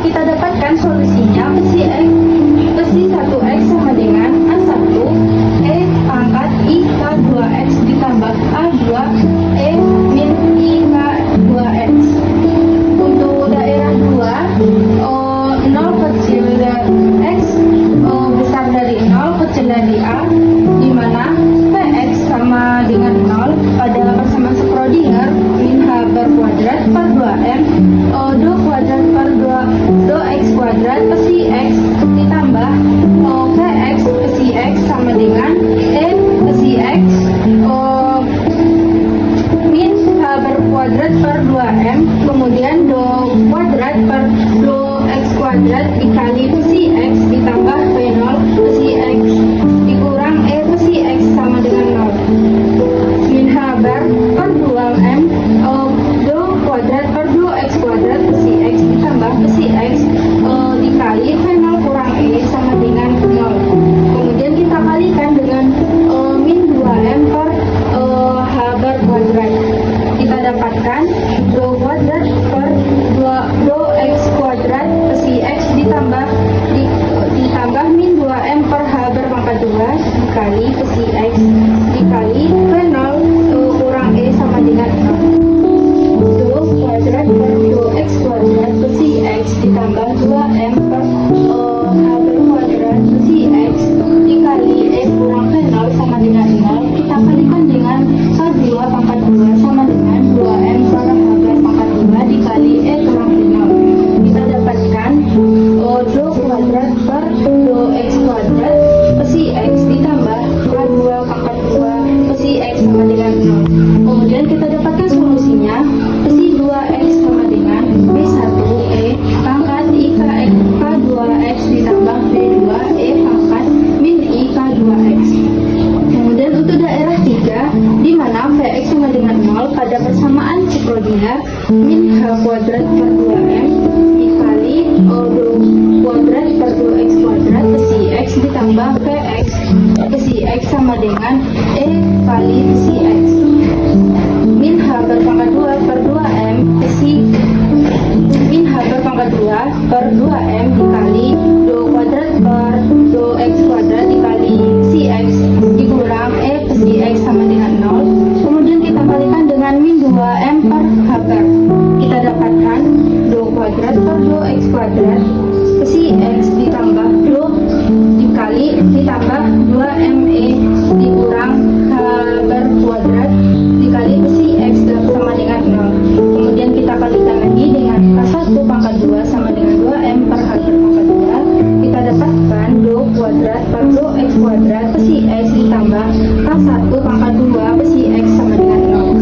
kita dapatkan solusinya psi 1x sama dengan A1 E pangkat I K2x ditambah A2 E min I K2x. Untuk daerah 2, 0 kecil dari X besar dari 0 kecil dari A, di mana Px sama dengan 0 pada persamaan Schrödinger min H berkuadrat per 2M do kuadrat per 2 x kuadrat psi X ditambah Px psi X sama dengan E psi X min H berkuadrat per 2M, kemudian do kuadrat per do x kuadrat dikali psi X ditambah P0 psi X dikurang E psi X sama dengan 0 min H bar per 2M do kuadrat per do x kuadrat psi X ditambah psi X dikali P0 kurang E sama dengan 0. Kemudian kita kalikan dengan min 2M per H bar kuadrat. Kita dapatkan do kuadrat per 2 do x kuadrat psi X ditambah min 2M per H berpangkat 2 dikali psi X dikali P0 kurang E sama dengan 0. Do kuadrat per do x kuadrat psi X ditambah 2M per H berkuadrat psi X dikali E kurang P0 sama dengan 0. Kita kalikan dengan K2 pangkat 2 sama dengan 2M per H berpangkat 2 dikali E kurang P0. Kita dapatkan do kuadrat per do x kuadrat psi X ditambah K2 pangkat 2 psi X sama dengan 0. Kemudian kita dapatkan solusinya psi 2x sama dengan B1E pangkat I K2x ditambah B2 E pangkat min I K2x. Kemudian untuk daerah 3, di mana Vx sama dengan 0 pada persamaan Schrödinger min H kuadrat per 2M dikali do kuadrat per 2x kuadrat psi X ditambah Px psi X sama dengan E kali psi X min H berpangkat 2 per 2M min H berpangkat 2 per 2M dikali do kuadrat per do x kuadrat dikali psi X dikurang E psi X sama dengan 0. Kemudian kita kalikan dengan min 2M per H bar. Kita dapatkan do kuadrat per do x kuadrat psi X ditambah do ditambah 2ME dikurang H bar kuadrat dikali psi X sama dengan 0. Kemudian kita kalikan lagi dengan K1 pangkat 2 sama dengan 2M per H berpangkat 2. Kita dapatkan do kuadrat per do x kuadrat psi X ditambah K1 pangkat 2 psi X sama dengan 0.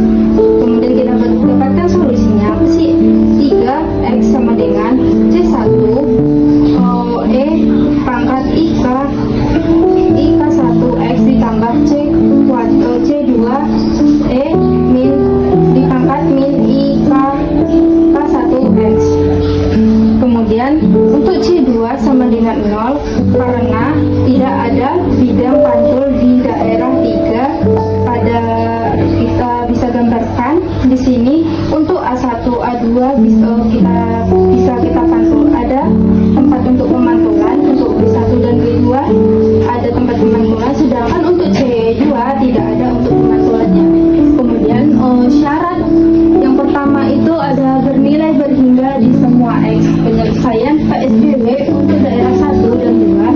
Kemudian kita dapatkan solusinya psi 3x sama dengan C1 E pangkat K1x ditambah C2 E min dipangkat min I K1x. Kemudian untuk C2 sama dengan 0 karena tidak ada bidang pantul di daerah 3 pada kita bisa gambarkan di sini. Untuk A1 A2 bisa kita pantul, ada tempat untuk pemantulan. Untuk B1 dan B2 ada tempat pemantulan, sedangkan untuk C2 tidak ada untuk pemantulannya. Kemudian syarat yang pertama itu ada bernilai berhingga di semua X. Penyelesaian PSBW untuk daerah 1 dan 2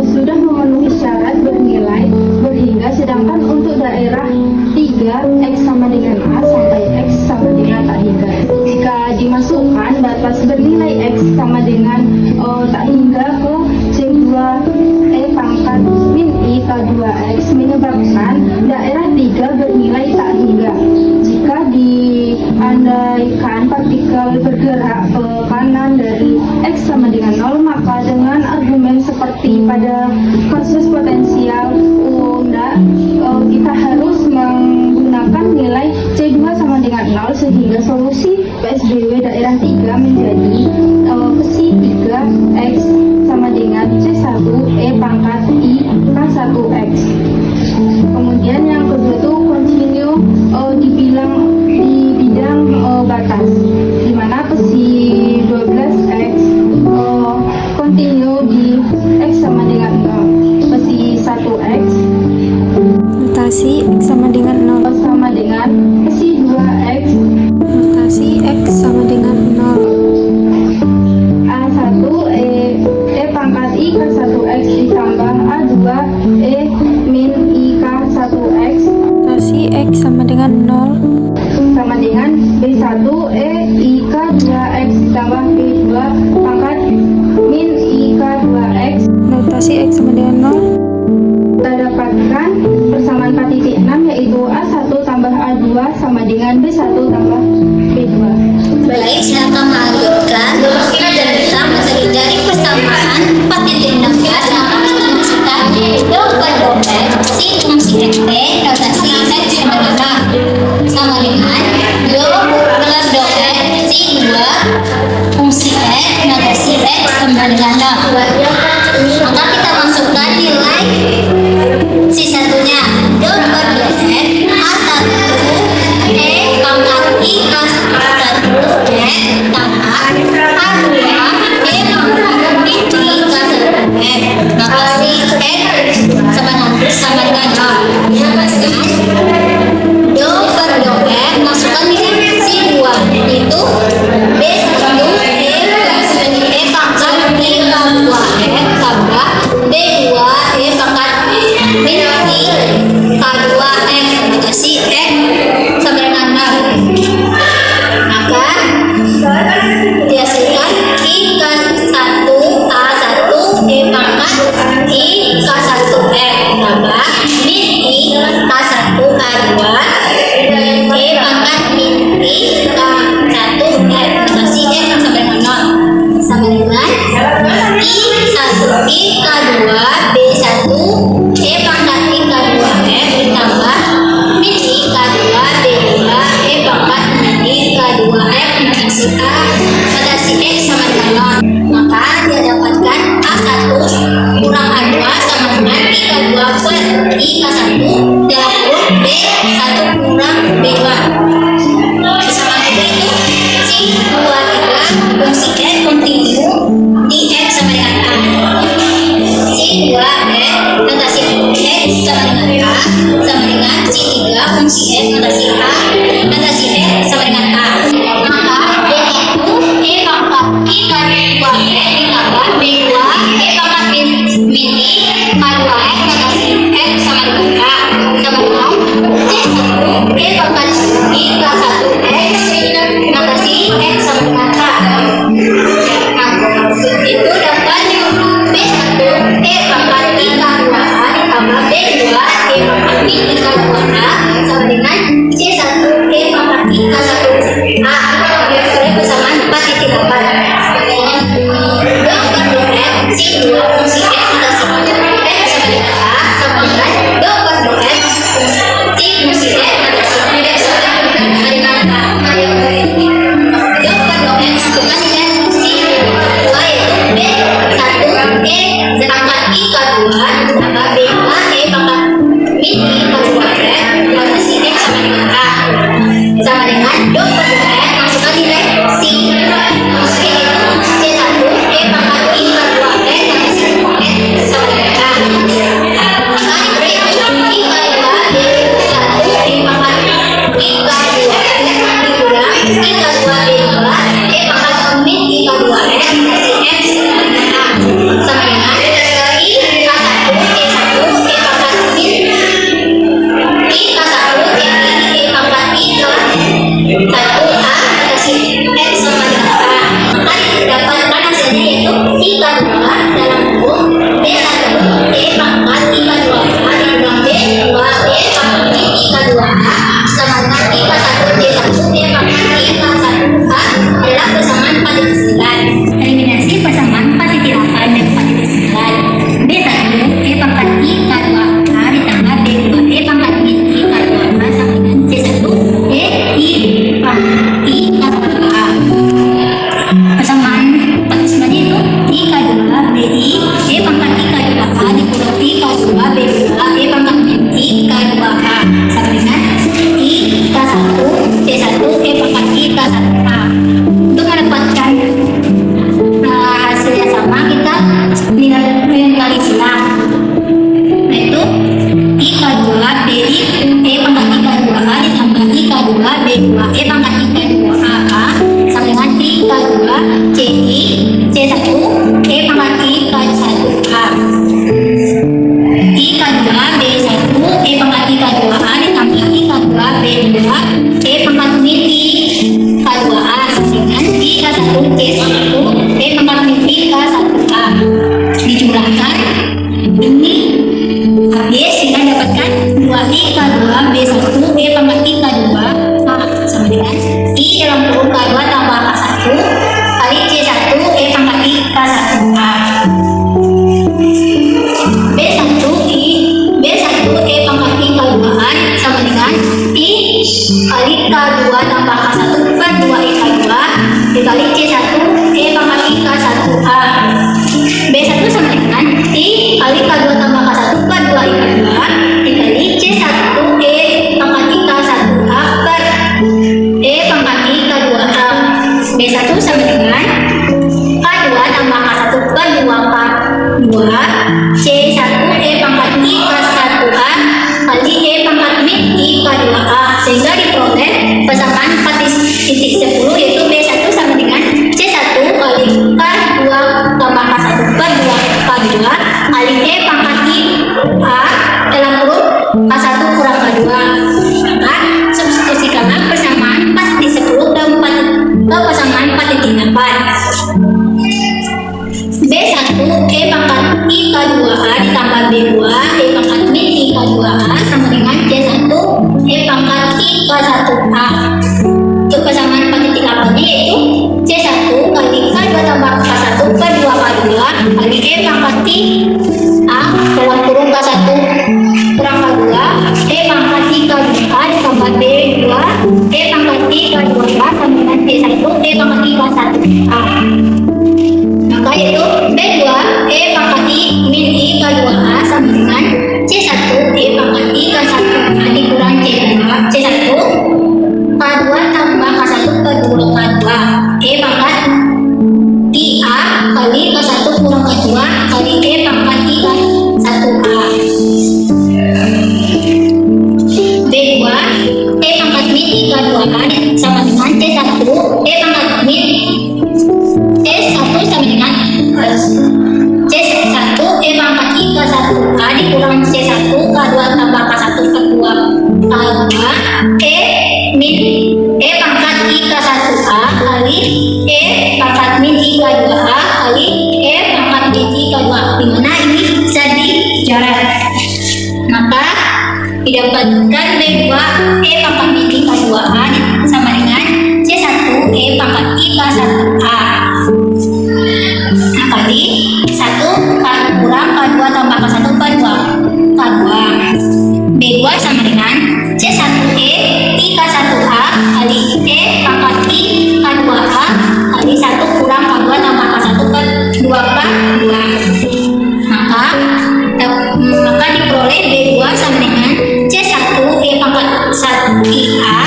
sudah memenuhi syarat bernilai berhingga, sedangkan untuk daerah 3 X sama dengan A sampai X sama dengan tak hingga. Jika dimasukkan batas bernilai X sama dengan tak hingga ke C2 E pangkat min I K2X menyebabkan daerah 3 bernilai tak hingga. Jika diandaikan partikel bergerak ke kanan dari X sama dengan 0, maka dengan argumen seperti pada kasus potensial kita harus menggunakan nilai C2 sama dengan 0, sehingga solusi PSBW daerah 3 menjadi psi 3X sama dengan C1 E pangkat I K1X. Kemudian yang kedua itu continue di bidang batas, di mana psi 12X A2 E min IK1X Notasi X sama dengan 0. sama dengan B1 E IK2X ditambah B2 pangkat min IK2X. Notasi X sama dengan 0. Kita dapatkan persamaan 4.6 yaitu A1 tambah A2 sama dengan B1 tambah B2. Baik, silakan melanjutkan. Dan kita mencari dari persamaan 4.16 yang kami masukkan do per do X si fungsi X T notasi X sama dengan do per do X si 2 fungsi X notasi X sama dengan 0. Maka kita masukkan nilai si satunya do per do X A1 E pangkat I K1 X tambah A2 E pangkat I K1 X maka si X sama dengan 0. Do per do X masukkan nilai si 2 itu B1 E pangkat I K2 X tambah B2 E pangkat I K2 X maka si X sama dengan 0. Maka dihasilkan I K1 A1 E pangkat I K1 X tambah min I K1 A2 E pangkat min I K1 X notasi X sama dengan 0 sama dengan I1 I K2 B1 E pangkat I K2 X ditambah min I K2 B2 E pangkat min I K2 X notasi A notasi X sama dengan 0. Maka dia dapatkan A1 kurang A2 sama dengan I K2 per I K1 dalam kurung B1 kurang B2. Sama itu si 2 fungsi X kontinu di X sama dengan A. Si 2 X notasi X sama dengan A sama dengan si 3 fungsi X notasi A notasi X sama dengan A. Maka B1 E pangkat I K2 X ditambah B2 E pangkat min I K2 X notasi X sama dengan A sama dengan C1 E pangkat I K1 X notasi X sama dengan A. Itu dapat B1 E pangkat I K2 A ditambah B2 E pangkat min I K2 A sama dengan C1 E pangkat I K1 A. Dari persamaan 4.8 do per do X si 2 fungsi X notasi X sama dengan A sama dengan do per do X si fungsi X notasi X sama dengan A. Do per do X masukkan nilai fungsi 2 yaitu B1 E pangkat I K2 tambah B2 E pangkat min I K2 X notasi X sama dengan A sama dengan do per do X masukkan nilai si fungsi itu C1 E pangkat I K2 X notasi X sama dengan A. Maka diberi I K2 B1 E pangkat I K2 X dikurang I K2 B2 E pangkat min I K2 X notasi X sama dengan A sama dengan I K1 E1 E pangkat min I K1 E pangkat I K1 A notasi X sama dengan A. Maka I-K2 B1 E pangkat I-K2 sama dengan I dalam kurung K2 tambah K1 kali C1 E pangkat I-K1A. B1 E pangkat I-K2A sama dengan I kali K2 tambah K1 per 2 I-K2 dikali C1 E pangkat I-K1A. B1 sama dengan I kali K2 tambah K1 per 2 I-K2 dikali C1 E pangkat I-K1A per E pangkat I-K2A. B1 sama dengan K2 tambah K1 per 2 K2 C1 E pangkat I-K1A kali E pangkat min I-K2A, sehingga diperoleh persamaan 4.10 yaitu B1 sama dengan C1 kali K2 tambah K1 per 2 K2 kali E pangkat I-A dalam kurung K1 kurang K2. Maka substitusikanlah persamaan 4.10 dan persamaan 4.8. B1 E pangkat I-K2A ditambah B2 E pangkat min I-K2A sama dengan C1 E pangkat I-K1A. Untuk persamaan 4.8 nya yaitu C1 kali K2 tambah K1 per 2 K2 kali E pangkat I-A dalam kurung K1 kurang K2 E pangkat I-K2A ditambah B2 E pangkat I-K2A sama dengan C1 E pangkat I-K1A. Maka yaitu B2 E pangkat I min I-K2A sama dengan C1 E pangkat I-K1A dikurang C1 K2 tambah K1 per 2 K2 E pangkat I-A kali K1 kurang K2 kali E pangkat I-K1A. B2 E pangkat min I-K2A sama dengan C1 E pangkat min C1 sama dengan C1 E pangkat I-K1A dikurang C1 K2 tambah K1 per 2 K2 E min E pangkat I-K1A kali E pangkat min I-K2A kali E pangkat min I-K2A, dimana ini bisa dicoret. Maka didapatkan B2 E pangkat min I-K2A sama dengan C1 E pangkat I-K1A kali 1 kurang K2 tambah K1 per 2 K2. B2 sama dengan C1 E I-K1A kali E pangkat I-K2A kali 1 kurang K2 tambah K1 per 2 K2. Maka diperoleh B2 sama dengan C1 E pangkat 1 I-A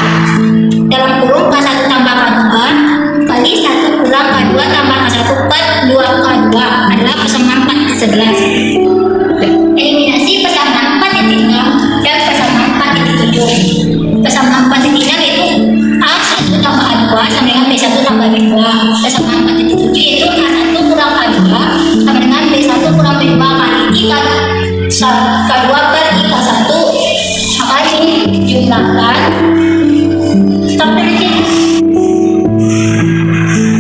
dalam kurung K1 tambah K2 kali 1 kurang K2 tambah K1 per 2 K2 adalah persamaan 4.11. Eliminasi persamaan 4.6 dan persamaan 4.7. Persamaan 4.6 yaitu A1 tambah A2 sama dengan B1 tambah B2. Persamaan 4.7 yaitu A1 kurang A2 sama dengan B1 kurang B2 kali K2 per I-K1. Maka ini jumlahkan. Stop dulu Cik.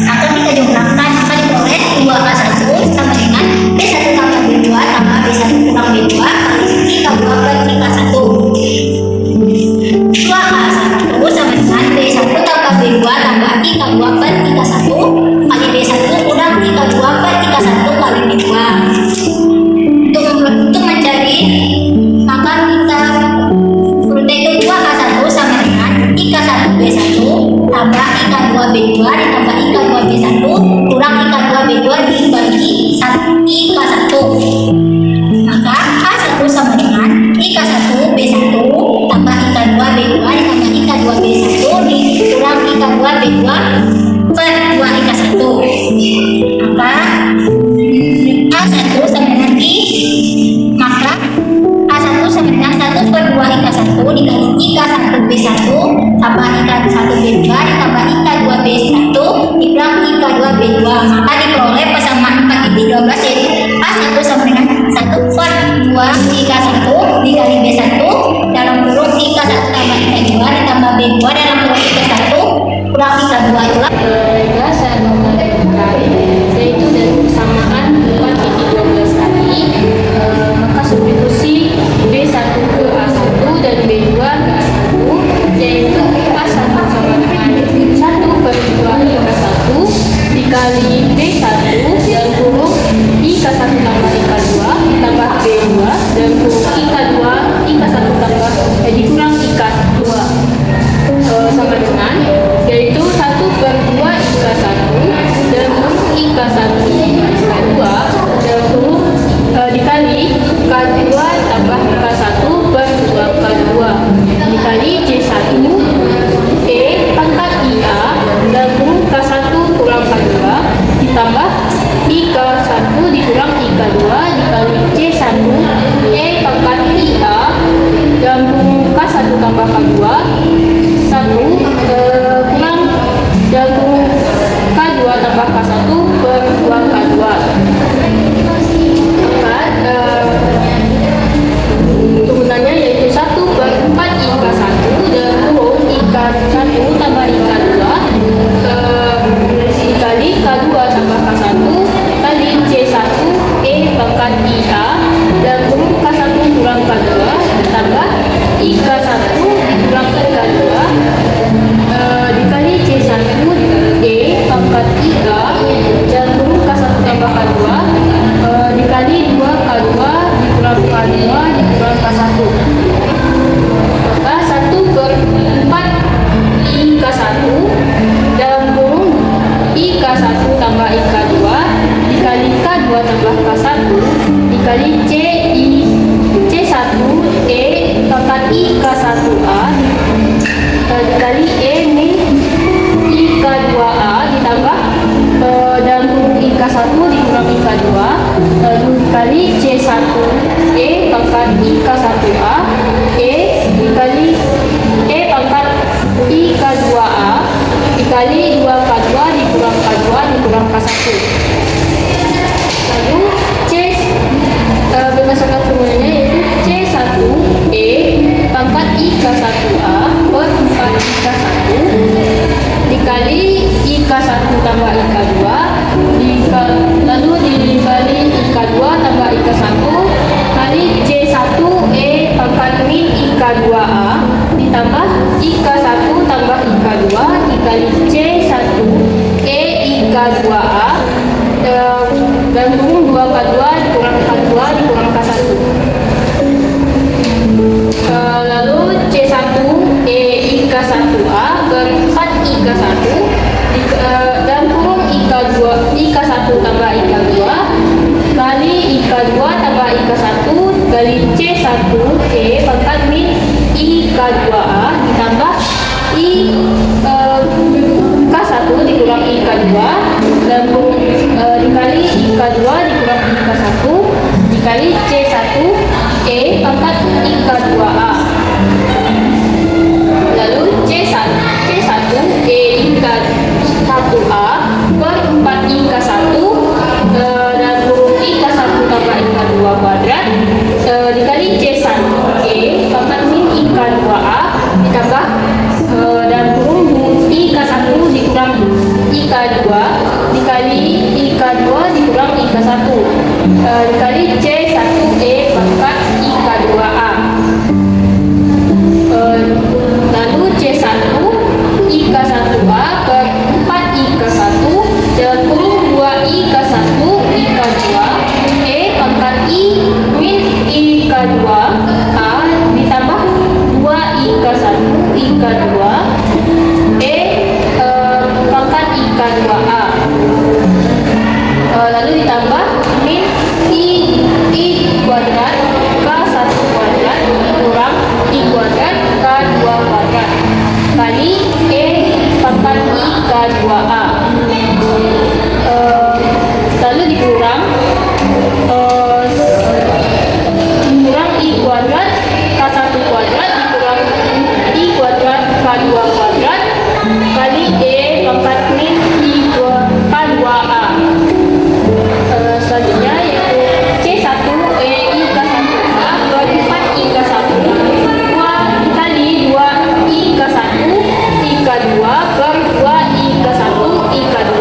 Atau kita jumlahkan, maka diperoleh 2A1 sama dengan B1 tambah B2 tambah B1 kurang B2 kali I-K2 per I-K1. 2A1 sama dengan B1 tambah B2 tambah I-K2 per I-K1 kali B1 kurang I-K2 per I-K1 kali B2. Untuk mencari, maka kita itu 2A1 sama dengan I-K1 B1 tambah I-K2 B2 ditambah I-K2 B1 kurang I-K2 B2 dibagi I-K1. Maka A1 sama dengan I-K1 B1 tambah I-K2 B2 ditambah I-K2 B1 dikurang I-K2 B2 per 2 I-K1. Maka A1 sama dengan maka A1 sama dengan 1 per 2 I-K1 dikali I-K1 B1 tambah I-K1 B2 ditambah I-K2 B1 dikurang I-K2 B2. Maka diperoleh persamaan 4.13 yaitu A1 sama dengan 1 per 2 I-K1 dikali B1 dalam kurung I-K1 tambah I-K2 ditambah B2 dalam kurung I-K1 kurang I-K2 itulah Saya nomor yaitu dari persamaan 4.12 tadi. Maka substitusi B1 ke A1 dan B2 dalam kurung I-2 I-1 tambah dikurang I-2 sama dengan, yaitu 1/2 I-1 dalam kurung I-1 I-2 dalam kurung dikali K2 tambah K1/2 K2 dikali C1 E pangkat IA dalam kurung K1 kurang K2 ditambah I-K1 dikurang I-K2 dikali C1 E pangkat IA dalam kurung K1 tambah K2 kurang dalam kurung K2 tambah K1/2 K2. Turunannya yaitu 1/4 I-K1 dalam kurung I-K1 tambah I-K2 dikali K2 tambah K1 kali C1 E pangkat IA dalam kurung K1 kurang K2 tambah I-K1 dikurang I-K2 dikali C1 E pangkat IA dalam kurung K1 tambah K2 dikali 2K2 dikurang K2 dikurang K1. Maka 1/4 I-K1 dalam kurung I-K1 tambah I-K2 dikali K2 tambah K1 dikali C1 E pangkat I-K1A dikali E min I-K2A ditambah dalam kurung I-K1 dikurang I-K2 lalu dikali C1 E pangkat I-K1A E dikali E pangkat I-K2A dikali 2K2 dikurang K2 dikurang K1. Lalu berdasarkan formulanya yaitu C1 E pangkat I-K1A per 4 I-K1 dikali I-K1 tambah I-K2 lalu dikali I-K2 tambah I-K1 kali C1 E pangkat min I-K2A ditambah I-K1 tambah I-K2 dikali C1 E I-K2A dan kurung 2K2 dikurang K2 dikurang K1. Lalu C1 E I-K1A per 4 I-K1 dan kurung I-K1 tambah I-K2 kali I-K2 tambah I-K1 kali C1 E pangkat min I-K2A ditambah I-K1 dikurang I-K2 dan dikali I-K2 dikurang I-K1 dikali C1 E pangkat I-K2A. Lalu C1 E I-K1A per 4 I-K1 dan kurung I-K1 tambah I-K2 kuadrat dikali C1 E pangkat min I-K2A ditambah dan kurung I-K1 dikurang I-K2 dikali I-K2 dikurang I-K1 dikali C1 E pangkat I-K2A. Lalu C1 I-K1A per 4 I-K1 dalam kurung 2 I-K1 I-K2 E pangkat I min I-K2A ditambah 2 I-K1 I-K2 E pangkat I-K2A lalu ditambah min I kuadrat K1 kuadrat kurang I kuadrat K2 kuadrat kali E pangkat I-K2A lalu dikurang I kuadrat K1 kuadrat dikurang I kuadrat K2 kuadrat kali E pangkat min I-K2A. Selanjutnya yaitu C1 E I-K1A per 4 I-K1 dikali 2 I-K1 I-K2 per 2 I-K1 I-K2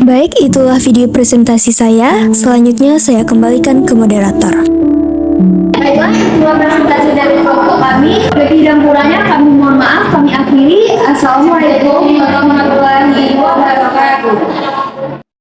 Baik, itulah video presentasi saya. Selanjutnya saya kembalikan ke moderator. Baiklah, itulah presentasi dari kelompok kami. Lebih dan kurangnya kami mohon maaf, kami akhiri. Assalamualaikum warahmatullahi wabarakatuh.